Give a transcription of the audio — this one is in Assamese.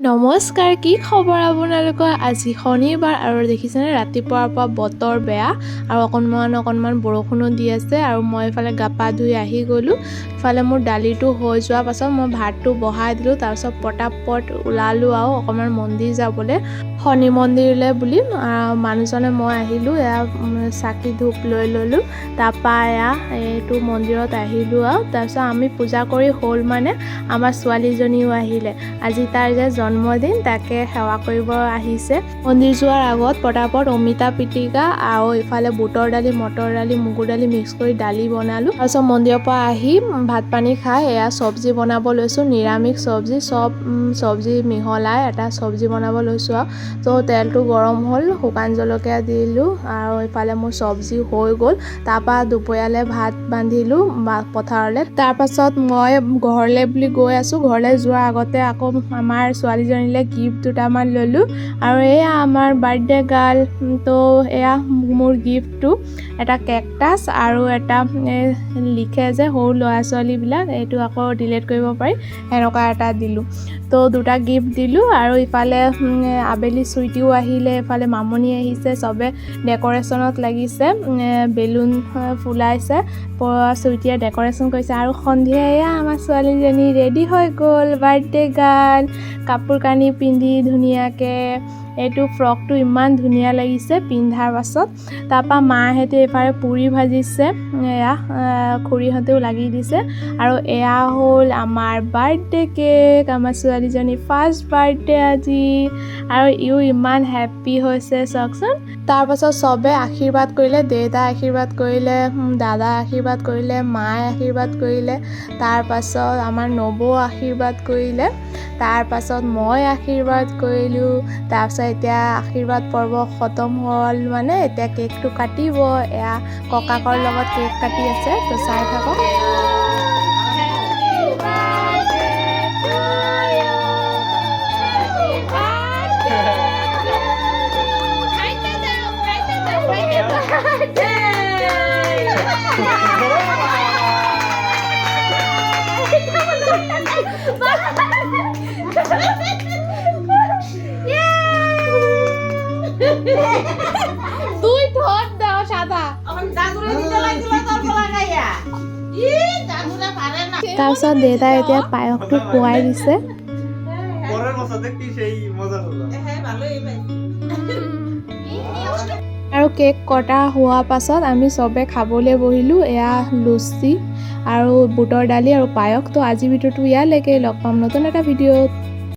নমস্কাৰ, কি খবৰ আপোনালোকৰ? আজি শনিবাৰ আৰু দেখিছেনে ৰাতিপুৱাৰ পৰা বতৰ বেয়া আৰু অকণমান বৰষুণো দি আছে আৰু মই ইফালে গা পা ধুই আহি গ'লোঁ। ইফালে মোৰ দালিটো হৈ যোৱাৰ পাছত মই ভাতটো বহাই দিলোঁ। তাৰপিছত পটাপট ওলালোঁ আৰু অকণমান মন্দিৰ যাবলৈ, শনি মন্দিৰলৈ বুলি। মানুহজনে মই আহিলোঁ, এয়া চাকি ধূপ লৈ ল'লোঁ। তাৰপৰা এয়া এইটো মন্দিৰত আহিলোঁ আৰু তাৰপিছত আমি পূজা কৰি হ'ল মানে আমাৰ ছোৱালীজনীও আহিলে। আজি তাৰ যে জন্মদিন, তাকে সেৱা কৰিব আহিছে। মন্দিৰ যোৱাৰ আগত পটাপট অমিতা পিটিকা আৰু ইফালে বুটৰ দালি, মটৰ দালি, মগুৰ দালি মিক্স কৰি দালি বনালোঁ। তাৰপিছত মন্দিৰৰ পৰা আহি ভাত পানী খাই এয়া চব্জি বনাব লৈছোঁ, নিৰামিষ চব্জি। চব্জি মিহলাই এটা চব্জি বনাব লৈছোঁ আৰু তো তেলটো গৰম হ'ল, শুকান জলকীয়া দিলোঁ আৰু ইফালে মোৰ চব্জি হৈ গ'ল। তাৰপৰা দুপৰীয়ালৈ ভাত বান্ধিলোঁ পথাৰলৈ। তাৰপাছত মই ঘৰলৈ বুলি গৈ আছোঁ। ঘৰলৈ যোৱাৰ আগতে আকৌ আমাৰ ছোৱালীজনীলৈ গিফ্ট দুটামান ল'লোঁ আৰু এয়া আমাৰ বাৰ্থডে গাৰ্ল। তো এয়া মোৰ গিফ্টটো এটা কেকটাছ আৰু এটা লিখে যে সৰু ল'ৰা ছোৱালীবিলাক, এইটো আকৌ ডিলিট কৰিব পাৰি, সেনেকুৱা এটা দিলোঁ। তো দুটা গিফ্ট দিলোঁ আৰু ইফালে আবেলি চুইটিও আহিলে, ইফালে মামনি আহিছে, চবে ডেক'ৰেশ্যনত লাগিছে, বেলুন ফুলাইছে, চুইটিয়ে ডেক'ৰেশ্যন কৰিছে আৰু সন্ধিয়া এয়া আমাৰ ছোৱালীজনী ৰেডি হৈ গ'ল, বাৰ্থডে গাৰ্ল। কাপোৰ কানি পিন্ধি ধুনীয়াকৈ, এইটো ফ্ৰকটো ইমান ধুনীয়া লাগিছে পিন্ধাৰ পাছত। তাৰপৰা মাহঁতে এইফালে পুৰি ভাজিছে, এয়া খুৰীহঁতেও লাগি দিছে আৰু এয়া হ'ল আমাৰ বাৰ্থডে কেক। আমাৰ ছোৱালীজনী ফাৰ্ষ্ট বাৰ্থডে আজি আৰু ইও ইমান হেপ্পী হৈছে চাওকচোন। তাৰপাছত চবে আশীৰ্বাদ কৰিলে, দেউতাই আশীৰ্বাদ কৰিলে, দাদা আশীৰ্বাদ কৰিলে, মায়ে আশীৰ্বাদ কৰিলে, তাৰপাছত আমাৰ নবৌ আশীৰ্বাদ কৰিলে, তাৰপাছত মই আশীৰ্বাদ কৰিলোঁ। তাৰপাছত এতিয়া আশীৰ্বাদ পৰ্ব খতম হ'ল, মানে এতিয়া কেকটো কাটিব। এয়া ককাকৰ লগত কেক কাটি আছে, তো চাই থাকক। তুই ঠোঁট দাও সাদা। তাৰপিছত দেউতাই এতিয়া পায়সটো খুৱাই দিছে। আৰু কেক কটা হোৱাৰ পাছত আমি চবে খাবলৈ বহিলোঁ। এয়া লুচি আৰু বুটৰ দালি আৰু পায়স। তো আজিৰ ভিডিঅ'টো ইয়ালৈকে, লগ পাম নতুন এটা ভিডিঅ'ত।